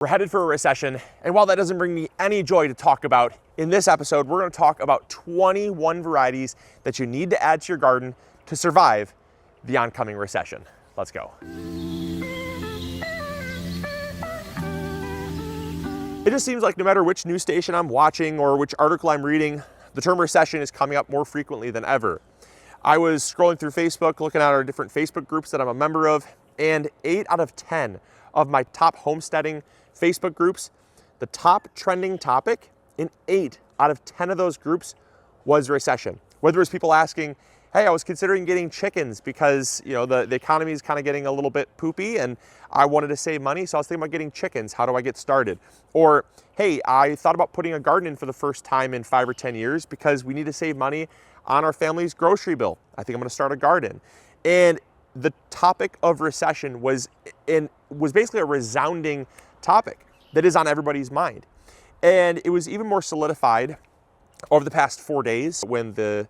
We're headed for a recession, and while that doesn't bring me any joy to talk about, in this episode, we're going to talk about 21 varieties that you need to add to your garden to survive the oncoming recession. Let's go. It just seems like no matter which news station I'm watching or which article I'm reading, the term recession is coming up more frequently than ever. I was scrolling through Facebook, looking at our different Facebook groups that I'm a member of, and 8 out of 10 of my top homesteading Facebook groups, the top trending topic in 8 out of 10 of those groups was recession. Whether it was people asking, hey, I was considering getting chickens because the economy is kind of getting a little bit poopy and I wanted to save money, so I was thinking about getting chickens. How do I get started? Or, hey, I thought about putting a garden in for the first time in 5 or 10 years because we need to save money on our family's grocery bill. I think I'm going to start a garden. And the topic of recession was basically a resounding topic that is on everybody's mind. And it was even more solidified over the past 4 days when the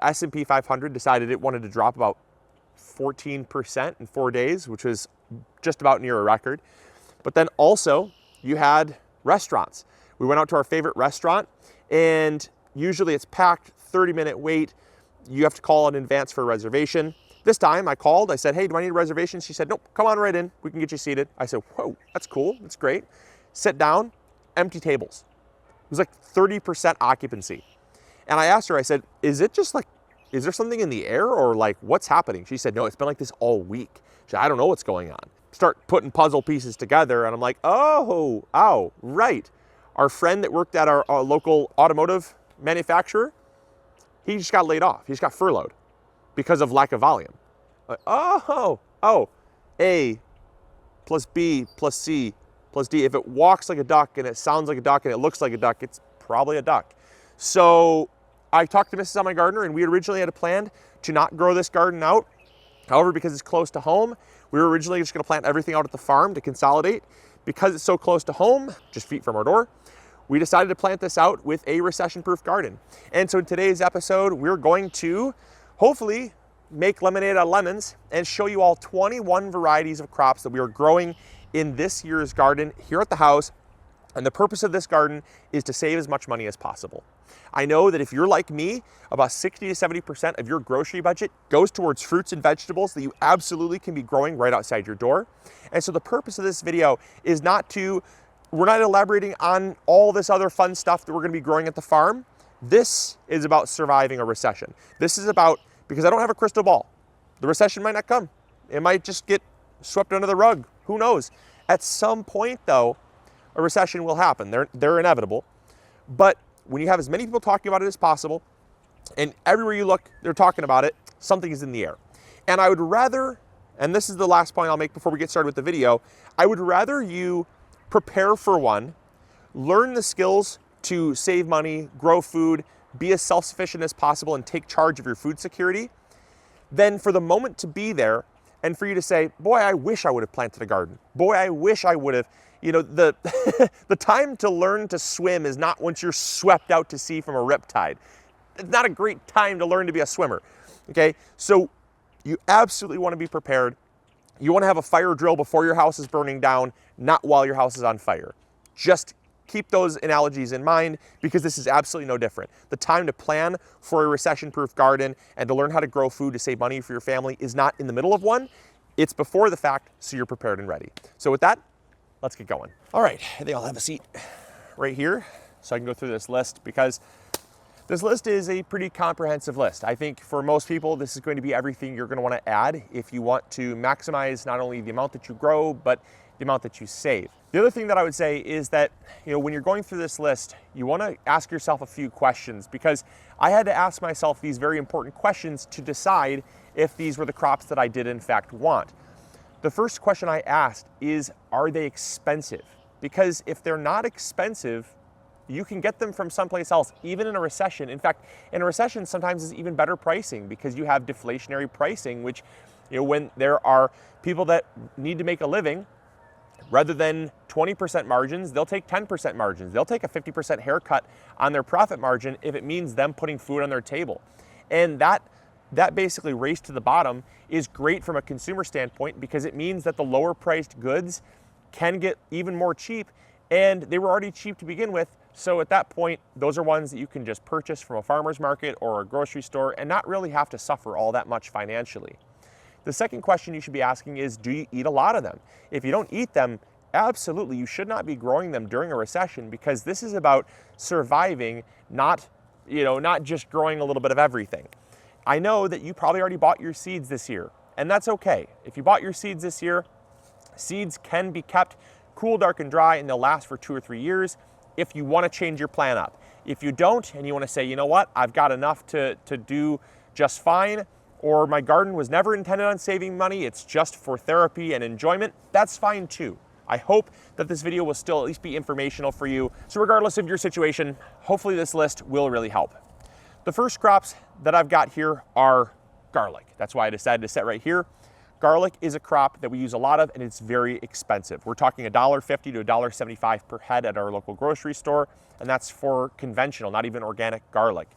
S&P 500 decided it wanted to drop about 14% in 4 days, which was just about near a record. But then also you had restaurants. We went out to our favorite restaurant, and usually it's packed, 30-minute wait. You have to call in advance for a reservation. This time I called, I said, hey, do I need a reservation? She said, nope, come on right in. We can get you seated. I said, whoa, that's cool, that's great. Sit down, empty tables. It was like 30% occupancy. And I asked her, I said, is there something in the air or like what's happening? She said, no, it's been like this all week. She said, I don't know what's going on. Start putting puzzle pieces together and I'm like, oh, right. Our friend that worked at our local automotive manufacturer, he just got laid off. He just got furloughed because of lack of volume. Like, A plus B plus C plus D. If it walks like a duck and it sounds like a duck and it looks like a duck, it's probably a duck. So I talked to Mrs. MIgardener, and we originally had a plan to not grow this garden out. However, because it's close to home, we were originally just going to plant everything out at the farm to consolidate. Because it's so close to home, just feet from our door, we decided to plant this out with a recession-proof garden. And so in today's episode, we're going to hopefully make lemonade out of lemons and show you all 21 varieties of crops that we are growing in this year's garden here at the house. And the purpose of this garden is to save as much money as possible. I know that if you're like me, about 60 to 70% of your grocery budget goes towards fruits and vegetables that you absolutely can be growing right outside your door. And so the purpose of this video is we're not elaborating on all this other fun stuff that we're gonna be growing at the farm. This is about surviving a recession. This is about, because I don't have a crystal ball, the recession might not come. It might just get swept under the rug, who knows? At some point though, a recession will happen. They're inevitable. But when you have as many people talking about it as possible, and everywhere you look, they're talking about it, something is in the air. And I would rather, and this is the last point I'll make before we get started with the video, I would rather you prepare for one, learn the skills to save money, grow food, be as self-sufficient as possible, and take charge of your food security, than for the moment to be there and for you to say, boy, I wish I would have planted a garden. Boy, I wish I would have. The time to learn to swim is not once you're swept out to sea from a riptide. It's not a great time to learn to be a swimmer, okay? So you absolutely want to be prepared. You want to have a fire drill before your house is burning down, not while your house is on fire. Just keep those analogies in mind because this is absolutely no different. The time to plan for a recession-proof garden and to learn how to grow food to save money for your family is not in the middle of one. It's before the fact, so you're prepared and ready. So with that, let's get going. All right, I think I'll have a seat right here so I can go through this list because this list is a pretty comprehensive list. I think for most people, this is going to be everything you're going to want to add if you want to maximize not only the amount that you grow, but the amount that you save. The other thing that I would say is that, when you're going through this list, you want to ask yourself a few questions because I had to ask myself these very important questions to decide if these were the crops that I did in fact want. The first question I asked is, are they expensive? Because if they're not expensive, you can get them from someplace else, even in a recession. In fact, in a recession, sometimes it's even better pricing because you have deflationary pricing, which, when there are people that need to make a living, rather than 20% margins, they'll take 10% margins. They'll take a 50% haircut on their profit margin if it means them putting food on their table. And that basically race to the bottom is great from a consumer standpoint because it means that the lower priced goods can get even more cheap, and they were already cheap to begin with. So at that point, those are ones that you can just purchase from a farmer's market or a grocery store and not really have to suffer all that much financially. The second question you should be asking is, do you eat a lot of them? If you don't eat them, absolutely, you should not be growing them during a recession, because this is about surviving, not just growing a little bit of everything. I know that you probably already bought your seeds this year, and that's okay. If you bought your seeds this year, seeds can be kept cool, dark, and dry, and they'll last for 2 or 3 years if you want to change your plan up. If you don't, and you want to say, you know what, I've got enough to do just fine, or my garden was never intended on saving money, it's just for therapy and enjoyment, that's fine too. I hope that this video will still at least be informational for you. So regardless of your situation, hopefully this list will really help. The first crops that I've got here are garlic. That's why I decided to set right here. Garlic is a crop that we use a lot of, and it's very expensive. We're talking $1.50 to $1.75 per head at our local grocery store, and that's for conventional, not even organic garlic.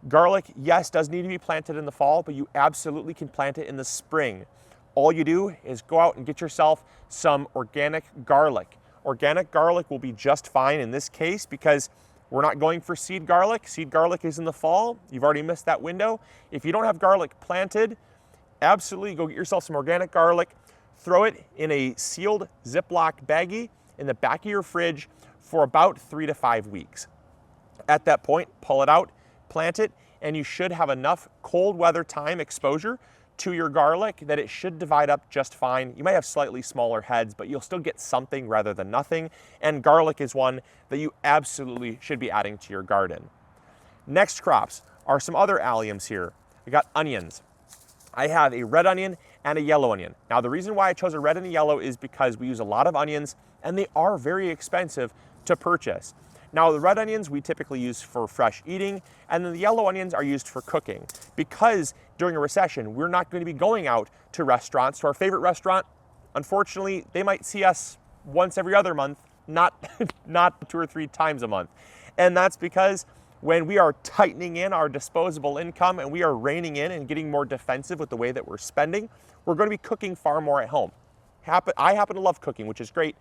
Garlic, yes, does need to be planted in the fall, but you absolutely can plant it in the spring. All you do is go out and get yourself some organic garlic. Organic garlic will be just fine in this case because we're not going for seed garlic. Seed garlic is in the fall. You've already missed that window. If you don't have garlic planted, absolutely go get yourself some organic garlic, throw it in a sealed Ziploc baggie in the back of your fridge for about 3 to 5 weeks. At that point, pull it out, plant it, and you should have enough cold weather time exposure to your garlic that it should divide up just fine. You might have slightly smaller heads, but you'll still get something rather than nothing. And garlic is one that you absolutely should be adding to your garden. Next crops are some other alliums here. We got onions. I have a red onion and a yellow onion. Now, the reason why I chose a red and a yellow is because we use a lot of onions and they are very expensive to purchase. Now, the red onions we typically use for fresh eating, and then the yellow onions are used for cooking. Because during a recession, we're not going to be going out to restaurants. To our favorite restaurant, unfortunately, they might see us once every other month, not 2 or 3 times a month. And that's because when we are tightening in our disposable income and we are reining in and getting more defensive with the way that we're spending, we're going to be cooking far more at home. I happen to love cooking, which is great.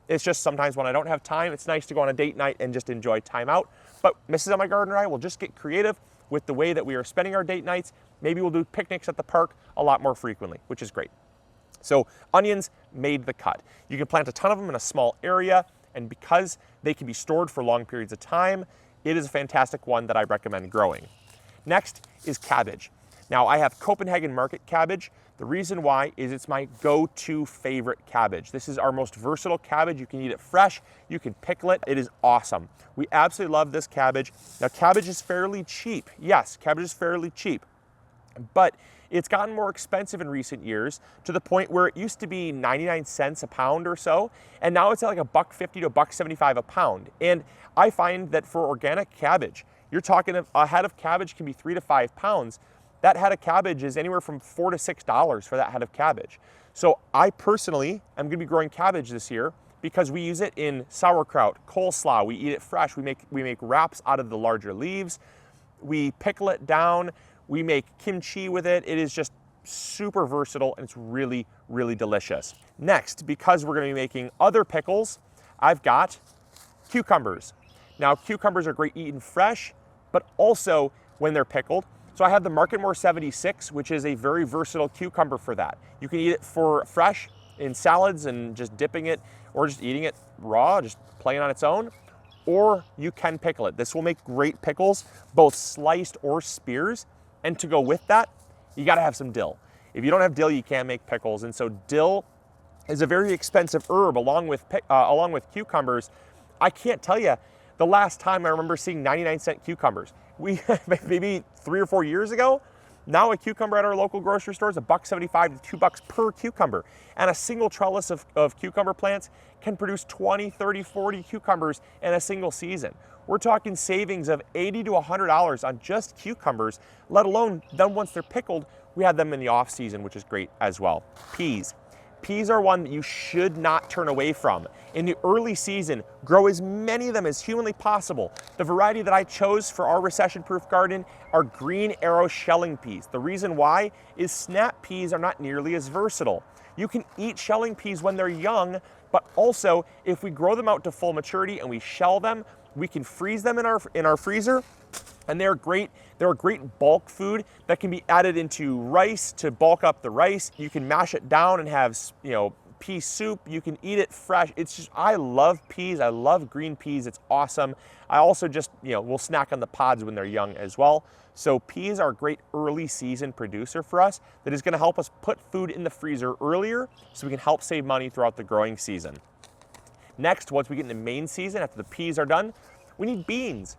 It's just sometimes when I don't have time, it's nice to go on a date night and just enjoy time out. But Mrs. MIgardener and I will just get creative with the way that we are spending our date nights. Maybe we'll do picnics at the park a lot more frequently, which is great. So onions made the cut. You can plant a ton of them in a small area, and because they can be stored for long periods of time, it is a fantastic one that I recommend growing. Next is cabbage. Now, I have Copenhagen market cabbage. The reason why is it's my go-to favorite cabbage. This is our most versatile cabbage. You can eat it fresh, you can pickle it. It is awesome. We absolutely love this cabbage. Now, cabbage is fairly cheap. Yes, cabbage is fairly cheap, but it's gotten more expensive in recent years to the point where it used to be 99 cents a pound or so, and now it's at like $1.50 to $1.75 a pound. And I find that for organic cabbage, you're talking a head of cabbage can be 3 to 5 pounds. That head of cabbage is anywhere from $4 to $6 for that head of cabbage. So I personally am gonna be growing cabbage this year because we use it in sauerkraut, coleslaw, we eat it fresh, we make wraps out of the larger leaves, we pickle it down, we make kimchi with it. It is just super versatile and it's really, really delicious. Next, because we're gonna be making other pickles, I've got cucumbers. Now, cucumbers are great eaten fresh, but also when they're pickled. So I have the Marketmore 76, which is a very versatile cucumber for that. You can eat it for fresh in salads and just dipping it, or just eating it raw, just plain on its own, or you can pickle it. This will make great pickles, both sliced or spears. And to go with that, you gotta have some dill. If you don't have dill, you can't make pickles. And so dill is a very expensive herb along with cucumbers. I can't tell you the last time I remember seeing 99-cent cucumbers. Maybe 3 or 4 years ago. Now a cucumber at our local grocery store is $1.75 to $2 per cucumber. And a single trellis of cucumber plants can produce 20, 30, 40 cucumbers in a single season. We're talking savings of $80 to $100 on just cucumbers, let alone then once they're pickled, we have them in the off season, which is great as well. Peas. Peas are one that you should not turn away from. In the early season, grow as many of them as humanly possible. The variety that I chose for our recession-proof garden are green arrow shelling peas. The reason why is snap peas are not nearly as versatile. You can eat shelling peas when they're young, but also if we grow them out to full maturity and we shell them, we can freeze them in our freezer, and they're great. They're a great bulk food that can be added into rice to bulk up the rice. You can mash it down and have, pea soup. You can eat it fresh. It's just, I love peas. I love green peas. It's awesome. I also just, we'll snack on the pods when they're young as well. So peas are a great early season producer for us that is going to help us put food in the freezer earlier so we can help save money throughout the growing season. Next, once we get into main season, after the peas are done, we need beans.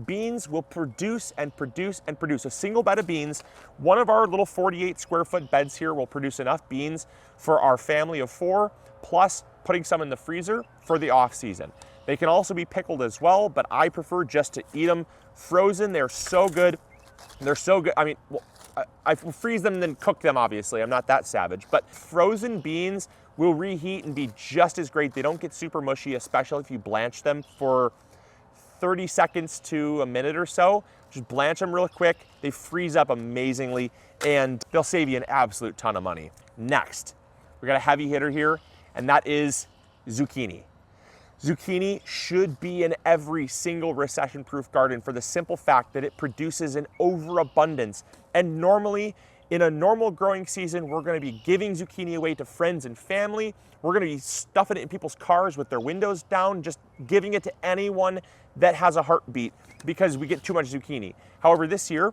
Beans will produce and produce and produce. A single bed of beans, one of our little 48 square foot beds here will produce enough beans for our family of 4, plus putting some in the freezer for the off season. They can also be pickled as well, but I prefer just to eat them frozen. They're so good. They're so good. I mean, I freeze them and then cook them, obviously. I'm not that savage, but frozen beans will reheat and be just as great. They don't get super mushy, especially if you blanch them for 30 seconds to a minute or so. Just blanch them real quick. They freeze up amazingly and they'll save you an absolute ton of money. Next, we got a heavy hitter here, and that is zucchini. Zucchini should be in every single recession-proof garden for the simple fact that it produces an overabundance. And normally, in a normal growing season, we're gonna be giving zucchini away to friends and family. We're gonna be stuffing it in people's cars with their windows down, just giving it to anyone that has a heartbeat because we get too much zucchini. However, this year,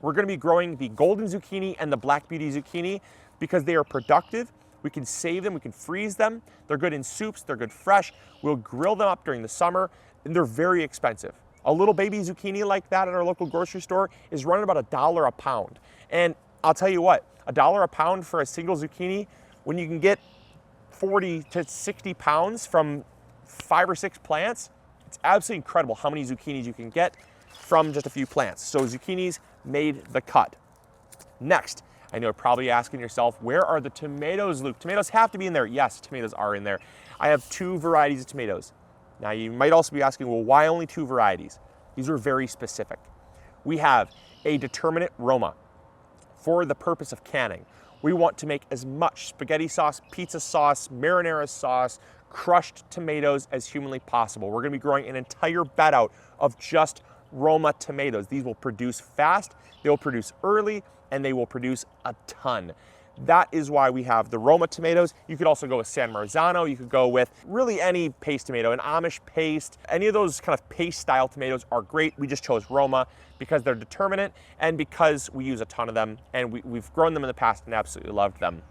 we're gonna be growing the golden zucchini and the black beauty zucchini because they are productive. We can save them, we can freeze them. They're good in soups, they're good fresh. We'll grill them up during the summer, and they're very expensive. A little baby zucchini like that at our local grocery store is running about $1 a pound. And I'll tell you what, $1 a pound for a single zucchini, when you can get 40 to 60 pounds from 5 or 6 plants, it's absolutely incredible how many zucchinis you can get from just a few plants. So zucchinis made the cut. Next, I know you're probably asking yourself, where are the tomatoes, Luke? Tomatoes have to be in there. Yes, tomatoes are in there. I have 2 varieties of tomatoes. Now you might also be asking, well, why only 2 varieties? These are very specific. We have a determinate Roma for the purpose of canning. We want to make as much spaghetti sauce, pizza sauce, marinara sauce, crushed tomatoes as humanly possible. We're gonna be growing an entire bed out of just Roma tomatoes. These will produce fast, they will produce early, and they will produce a ton. That is why we have the Roma tomatoes. You could also go with San Marzano. You could go with really any paste tomato, an Amish paste. Any of those kind of paste style tomatoes are great. We just chose Roma because they're determinate and because we use a ton of them, and we've grown them in the past and absolutely loved them.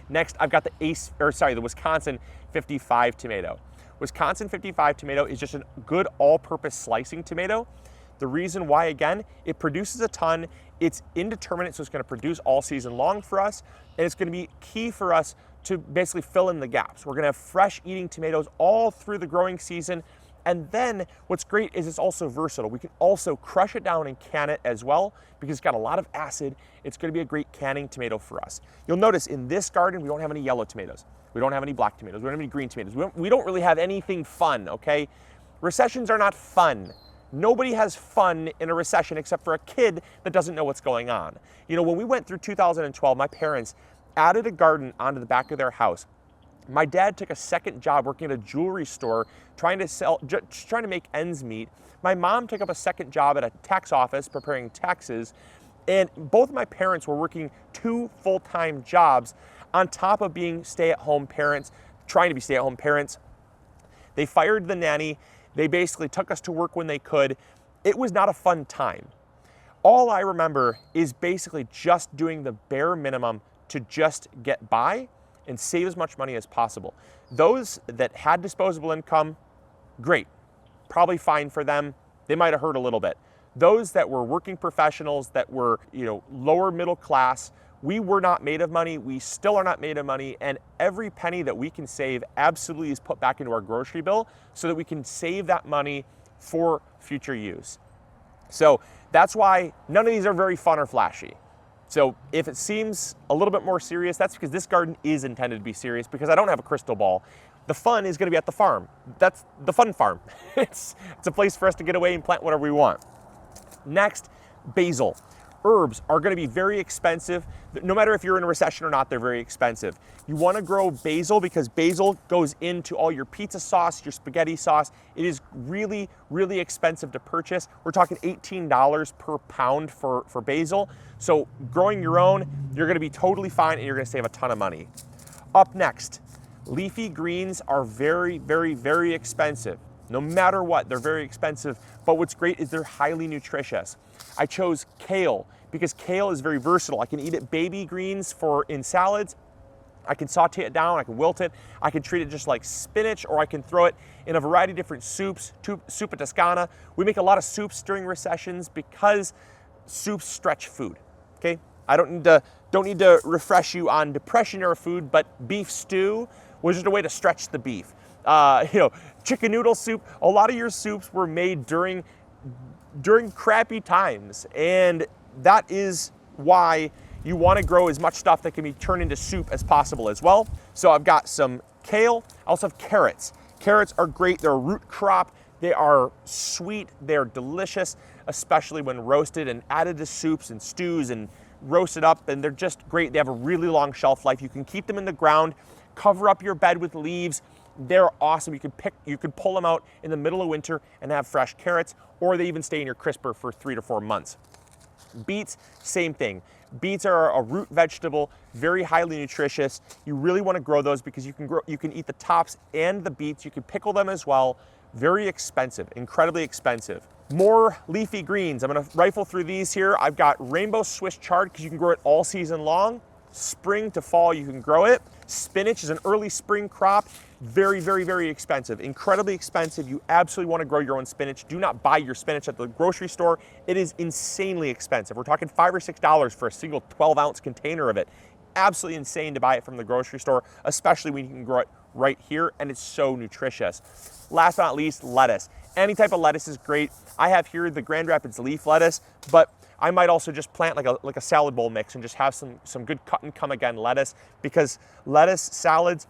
Next, I've got the Wisconsin 55 tomato. Wisconsin 55 tomato is just a good all-purpose slicing tomato. The reason why, again, it produces a ton, it's indeterminate, so it's gonna produce all season long for us, and it's gonna be key for us to basically fill in the gaps. We're gonna have fresh eating tomatoes all through the growing season, and then what's great is it's also versatile. We can also crush it down and can it as well because it's got a lot of acid. It's gonna be a great canning tomato for us. You'll notice in this garden, we don't have any yellow tomatoes. We don't have any black tomatoes. We don't have any green tomatoes. We don't really have anything fun, okay? Recessions are not fun. Nobody has fun in a recession except for a kid that doesn't know what's going on. You know, when we went through 2012, my parents added a garden onto the back of their house. My dad took a second job working at a jewelry store, trying to make ends meet. My mom took up a second job at a tax office preparing taxes. And both my parents were working 2 full-time jobs on top of being stay-at-home parents, trying to be stay-at-home parents. They fired the nanny. They basically took us to work when they could. It was not a fun time. All I remember is basically just doing the bare minimum to just get by and save as much money as possible. Those that had disposable income, great, probably fine for them. They might have hurt a little bit. Those that were working professionals, that were, lower middle class, we were not made of money. We still are not made of money. And every penny that we can save absolutely is put back into our grocery bill so that we can save that money for future use. So that's why none of these are very fun or flashy. So if it seems a little bit more serious, that's because this garden is intended to be serious because I don't have a crystal ball. The fun is gonna be at the farm. That's the fun farm. It's a place for us to get away and plant whatever we want. Next, basil. herbs are going to be very expensive. No matter if you're in a recession or not, they're very expensive. You want to grow basil because basil goes into all your pizza sauce, your spaghetti sauce. It is really, really expensive to purchase. We're talking $18 per pound for basil. So growing your own, you're going to be totally fine and you're going to save a ton of money. Up next, leafy greens are very, very, very expensive. No matter what, they're very expensive, but what's great is they're highly nutritious. I chose kale because kale is very versatile. I can eat it baby greens in salads. I can saute it down, I can wilt it, I can treat it just like spinach, or I can throw it in a variety of different soups, soup Toscana. We make a lot of soups during recessions because soups stretch food, okay? I don't need to refresh you on depression era food, but beef stew was just a way to stretch the beef. Chicken noodle soup, a lot of your soups were made during crappy times, and that is why you want to grow as much stuff that can be turned into soup as possible as well. So I've got some kale. I also have carrots. Carrots are great. They're a root crop. They are sweet. They're delicious, especially when roasted and added to soups and stews and roasted up, and they're just great. They have a really long shelf life. You can keep them in the ground, cover up your bed with leaves. They're awesome. You can pull them out in the middle of winter and have fresh carrots, or they even stay in your crisper for 3 to 4 months. Beets, same thing. Beets are a root vegetable, very highly nutritious. You really want to grow those because you can eat the tops and the beets. You can pickle them as well. Very expensive, incredibly expensive. More leafy greens. I'm going to rifle through these here. I've got rainbow Swiss chard because you can grow it all season long. Spring to fall, you can grow it. Spinach is an early spring crop. Very, very, very expensive, incredibly expensive. You absolutely want to grow your own spinach. Do not buy your spinach at the grocery store. It is insanely expensive. We're talking $5 or $6 for a single 12-ounce container of it. Absolutely insane to buy it from the grocery store, especially when you can grow it right here, and it's so nutritious. Last but not least, lettuce. Any type of lettuce is great. I have here the Grand Rapids leaf lettuce, but I might also just plant like a salad bowl mix and just have some good cut and come again lettuce, because lettuce salads,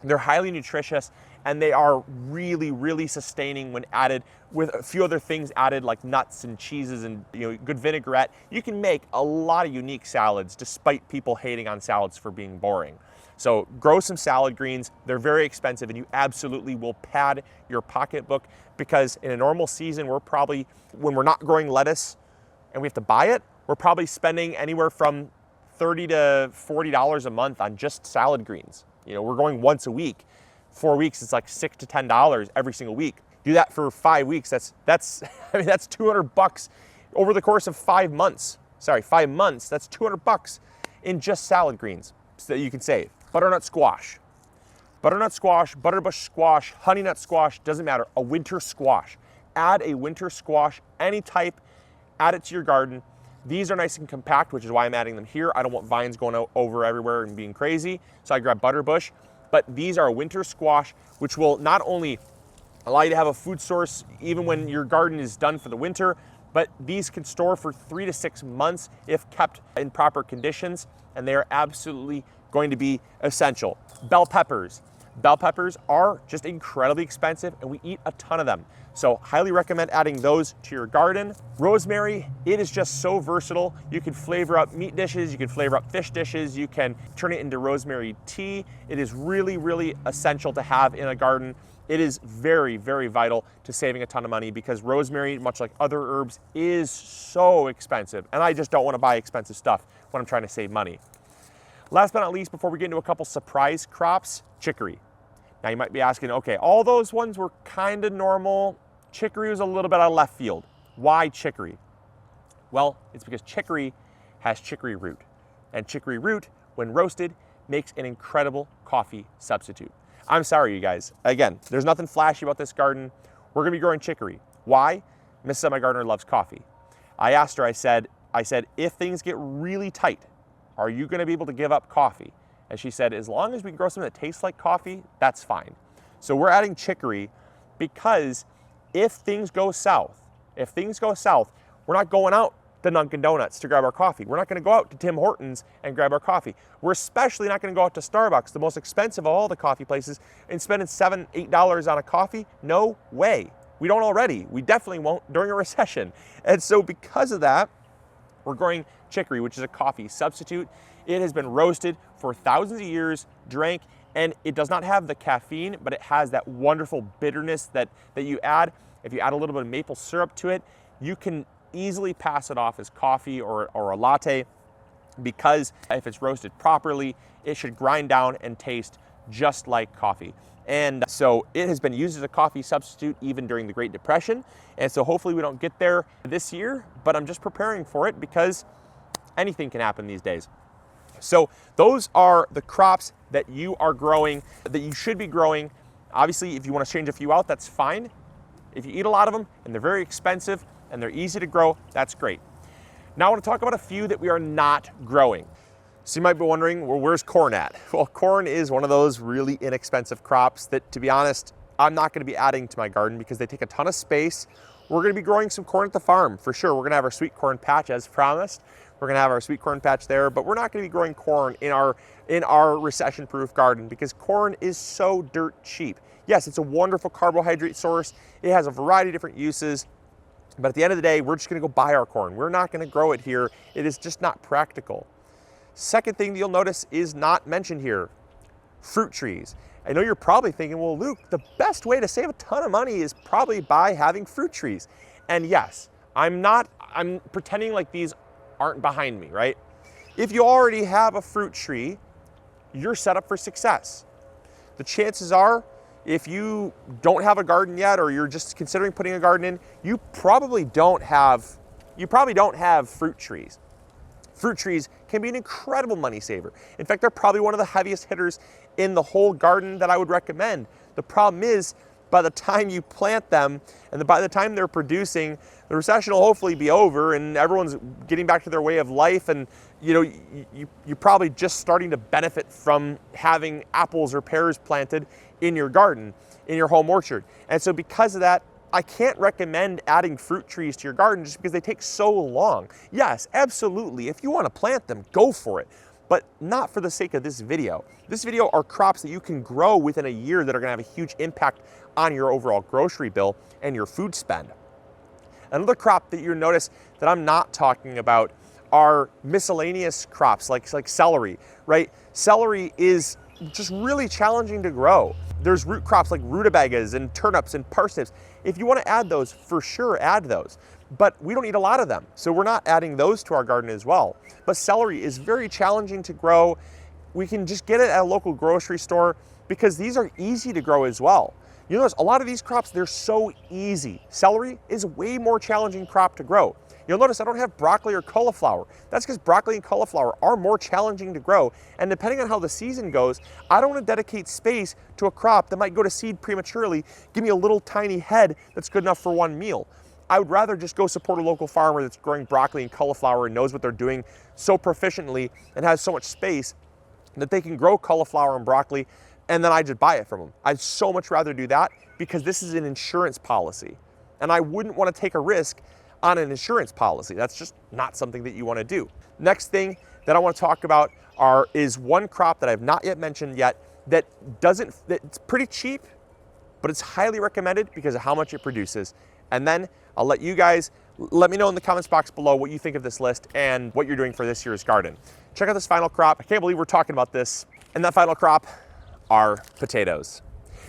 they're highly nutritious and they are really, really sustaining when added with a few other things added like nuts and cheeses and good vinaigrette. You can make a lot of unique salads despite people hating on salads for being boring. So grow some salad greens. They're very expensive and you absolutely will pad your pocketbook, because in a normal season, when we're not growing lettuce and we have to buy it, we're probably spending anywhere from $30 to $40 a month on just salad greens. We're going once a week. 4 weeks, it's like $6 to $10 every single week. Do that for 5 weeks. That's $200 over the course of 5 months. 5 months. That's $200 in just salad greens that you can save. Butternut squash, butterbush squash, honey nut squash, doesn't matter. A winter squash. Add a winter squash, any type. Add it to your garden. These are nice and compact, which is why I'm adding them here. I don't want vines going over everywhere and being crazy, so I grab butterbush. But these are a winter squash, which will not only allow you to have a food source even when your garden is done for the winter, but these can store for 3 to 6 months if kept in proper conditions, and they are absolutely going to be essential. Bell peppers. Bell peppers are just incredibly expensive, and we eat a ton of them. So highly recommend adding those to your garden. Rosemary, it is just so versatile. You can flavor up meat dishes, you can flavor up fish dishes, you can turn it into rosemary tea. It is really, really essential to have in a garden. It is very, very vital to saving a ton of money, because rosemary, much like other herbs, is so expensive. And I just don't want to buy expensive stuff when I'm trying to save money. Last but not least, before we get into a couple surprise crops, chicory. Now you might be asking, okay, all those ones were kind of normal. Chicory was a little bit out of left field. Why chicory? Well, it's because chicory has chicory root. And chicory root, when roasted, makes an incredible coffee substitute. I'm sorry, you guys. Again, there's nothing flashy about this garden. We're gonna be growing chicory. Why? Mrs. MIgardener loves coffee. I asked her, I said, if things get really tight, are you gonna be able to give up coffee? And she said, as long as we can grow something that tastes like coffee, that's fine. So we're adding chicory because if things go south, we're not going out to Dunkin' Donuts to grab our coffee. We're not gonna go out to Tim Hortons and grab our coffee. We're especially not gonna go out to Starbucks, the most expensive of all the coffee places, and spending $7, $8 on a coffee. No way. We don't already. We definitely won't during a recession. And so because of that, We're growing chicory, which is a coffee substitute. It has been roasted for thousands of years, drank, and it does not have the caffeine, but it has that wonderful bitterness that you add. If you add a little bit of maple syrup to it, you can easily pass it off as coffee or a latte, because if it's roasted properly, it should grind down and taste just like coffee. And so it has been used as a coffee substitute even during the Great Depression. And so hopefully we don't get there this year, but I'm just preparing for it because anything can happen these days. So those are the crops that you are growing, that you should be growing. Obviously, if you want to change a few out, that's fine. If you eat a lot of them and they're very expensive and they're easy to grow, that's great. Now I want to talk about a few that we are not growing. So you might be wondering, well, where's corn at? Well, corn is one of those really inexpensive crops that, to be honest, I'm not going to be adding to my garden because they take a ton of space. We're going to be growing some corn at the farm for sure. We're going to have our sweet corn patch as promised. We're going to have our sweet corn patch there, but we're not going to be growing corn in our recession-proof garden because corn is so dirt cheap. Yes, it's a wonderful carbohydrate source. It has a variety of different uses, but at the end of the day, we're just going to go buy our corn. We're not going to grow it here. It is just not practical. Second thing that you'll notice is not mentioned here, fruit trees. I know you're probably thinking, well, Luke, the best way to save a ton of money is probably by having fruit trees. And yes, I'm pretending like these aren't behind me, right? If you already have a fruit tree, you're set up for success. The chances are, if you don't have a garden yet, or you're just considering putting a garden in, you probably don't have fruit trees. Fruit trees can be an incredible money saver. In fact, they're probably one of the heaviest hitters in the whole garden that I would recommend. The problem is, by the time you plant them and by the time they're producing, the recession will hopefully be over and everyone's getting back to their way of life, and you're probably just starting to benefit from having apples or pears planted in your garden, in your home orchard. And so because of that, I can't recommend adding fruit trees to your garden just because they take so long. Yes, absolutely. If you want to plant them, go for it, but not for the sake of this video. This video are crops that you can grow within a year that are going to have a huge impact on your overall grocery bill and your food spend. Another crop that you notice that I'm not talking about are miscellaneous crops like celery, right? Celery is just really challenging to grow. There's root crops like rutabagas and turnips and parsnips. If you want to add those, for sure add those. But we don't eat a lot of them, so we're not adding those to our garden as well. But celery is very challenging to grow. We can just get it at a local grocery store because these are easy to grow as well. You notice a lot of these crops, they're so easy. Celery is a way more challenging crop to grow. You'll notice I don't have broccoli or cauliflower. That's because broccoli and cauliflower are more challenging to grow. And depending on how the season goes, I don't want to dedicate space to a crop that might go to seed prematurely, give me a little tiny head that's good enough for one meal. I would rather just go support a local farmer that's growing broccoli and cauliflower and knows what they're doing so proficiently and has so much space that they can grow cauliflower and broccoli, and then I just buy it from them. I'd so much rather do that because this is an insurance policy. And I wouldn't want to take a risk on an insurance policy. That's just not something that you want to do. Next thing that I want to talk about is one crop that I've not yet mentioned yet it's pretty cheap, but it's highly recommended because of how much it produces. And then I'll let you guys, let me know in the comments box below what you think of this list and what you're doing for this year's garden. Check out this final crop. I can't believe we're talking about this. And that final crop are potatoes.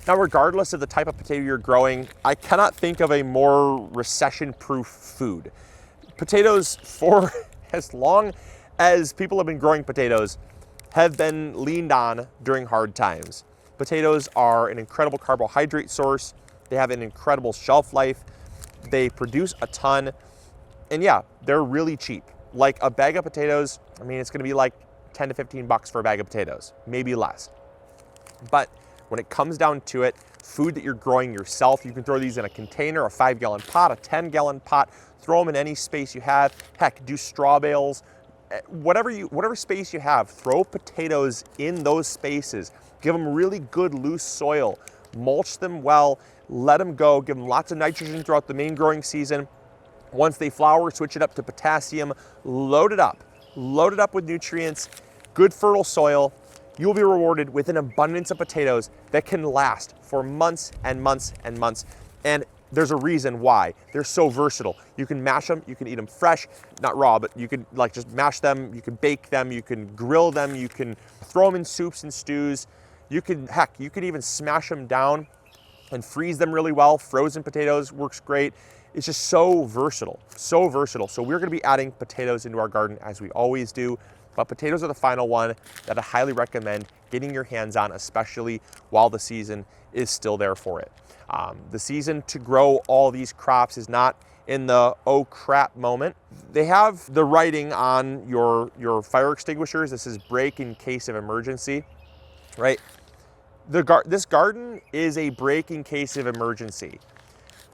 Now, regardless of the type of potato you're growing, I cannot think of a more recession-proof food. Potatoes, for as long as people have been growing potatoes, have been leaned on during hard times. Potatoes are an incredible carbohydrate source. They have an incredible shelf life. They produce a ton. And yeah, they're really cheap. Like a bag of potatoes, I mean, it's gonna be like 10 to 15 bucks for a bag of potatoes, maybe less. But when it comes down to it, food that you're growing yourself, you can throw these in a container, a 5-gallon pot, a 10-gallon pot, throw them in any space you have. Heck, do straw bales, whatever space you have, throw potatoes in those spaces. Give them really good loose soil, mulch them well, let them go, give them lots of nitrogen throughout the main growing season. Once they flower, switch it up to potassium, load it up with nutrients, good fertile soil. You will be rewarded with an abundance of potatoes that can last for months and months and months. And There's a reason why. They're so versatile. You can mash them, you can eat them fresh, not raw, but you can like just mash them, you can bake them, you can grill them, you can throw them in soups and stews. You can, heck, you could even smash them down and freeze them really well. Frozen potatoes works great. It's just so versatile, so versatile. So we're gonna be adding potatoes into our garden as we always do, but potatoes are the final one that I highly recommend getting your hands on, especially while the season is still there for it. The season to grow all these crops is not in the oh crap moment. They have the writing on your fire extinguishers. This is break in case of emergency, right? This garden is a break in case of emergency,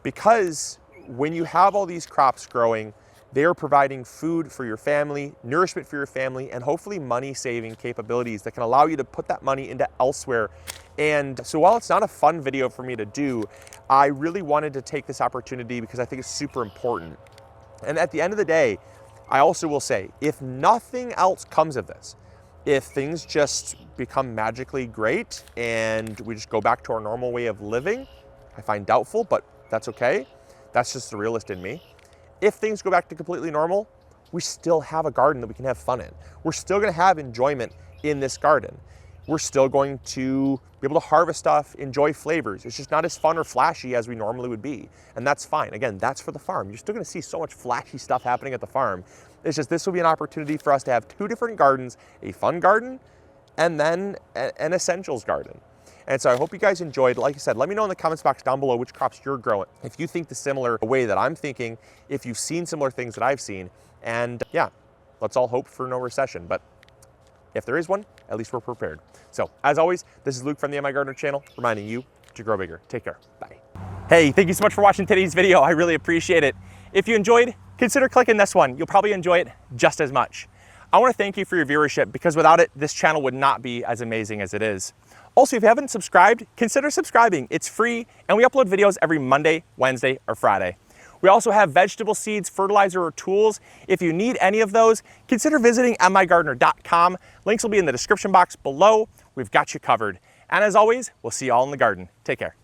because when you have all these crops growing, they are providing food for your family, nourishment for your family, and hopefully money-saving capabilities that can allow you to put that money into elsewhere. And so while it's not a fun video for me to do, I really wanted to take this opportunity because I think it's super important. And at the end of the day, I also will say, if nothing else comes of this, if things just become magically great and we just go back to our normal way of living, I find doubtful, but that's okay. That's just the realist in me. If things go back to completely normal, we still have a garden that we can have fun in. We're still gonna have enjoyment in this garden. We're still going to be able to harvest stuff, enjoy flavors. It's just not as fun or flashy as we normally would be. And that's fine. Again, that's for the farm. You're still gonna see so much flashy stuff happening at the farm. It's just, this will be an opportunity for us to have two different gardens, a fun garden and then an essentials garden. And so I hope you guys enjoyed. Like I said, let me know in the comments box down below which crops you're growing. If you think the similar way that I'm thinking, if you've seen similar things that I've seen, and yeah, let's all hope for no recession. But if there is one, at least we're prepared. So as always, this is Luke from the MIgardener channel, reminding you to grow bigger. Take care, bye. Hey, thank you so much for watching today's video. I really appreciate it. If you enjoyed, consider clicking this one. You'll probably enjoy it just as much. I want to thank you for your viewership, because without it, this channel would not be as amazing as it is. Also, if you haven't subscribed, consider subscribing. It's free, and we upload videos every Monday, Wednesday, or Friday. We also have vegetable seeds, fertilizer, or tools. If you need any of those, consider visiting MIgardener.com. Links will be in the description box below. We've got you covered. And as always, we'll see you all in the garden. Take care.